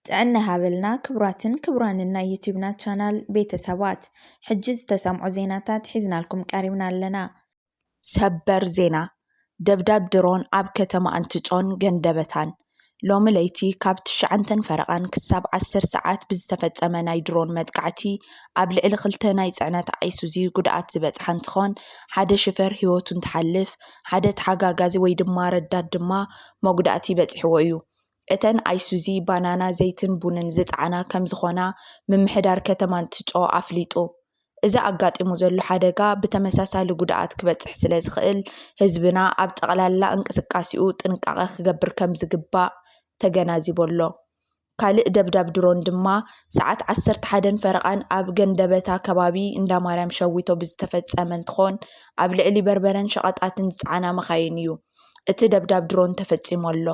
ጥዕና ሃበልና ክቡራንን ናይ ዩቲዩብና ቻናል ቤተሰባት ሕጂ ዝተሰምዑ ዜናታት ሒዝናልኩም ቀሪብና ኣለና። ሰበር ዜና ደብዳብ ድሮን ኣብ ከተማ እንትጮን ገንደበታን ሎሚ ለይቲ ካብ 9 ፈረቓን ክሳብ 10 ሰዓት ብዝተፈጸመ ናይ ድሮን መጥቃዕቲ ኣብ ልዕሊ 2 ናይ ጽዕነት ኣይሱዚ ጉድኣት ዝበጽሐ እንትኾን ሓደ ሽፈር ህይወቱ እንትሓልፍ ሓደ ተሓጋጋዚ ወይ ድማ ረዳት ድማ መጉዳእቲ በጽሕዎ እዩ። እተን ኣይሱዚ ባናና ዘይትን ቡንን ዝጽዓና ከም ዝኾና ምምሕዳር ከተማ እንትጮ ኣፍሊጡ። እዚ ኣጋጢሙ ዘሎ ሓደጋ ብተመሳሳሊ ጉድኣት ክበጽሕ ስለ ዝኽእል ህዝብና ኣብ ጠቕላላ እንቅስቃሴኡ ጥንቃቐ ክገብር ከም ዝግባእ ተገናዚቦሎ። ካልእ ደብዳብ ድሮን ድማ ሰዓት 11 ፈረቓን ኣብ ገንደበታ ከባቢ እንዳማርያም ሸዊቶ ብዝተፈጸመ እንትኾን ኣብ ልዕሊ በርበረን ሸቐጣትን ዝጸዓና መኻይን እዩ። እቲ ደብዳብ ድሮን ተፈጺሞሎ።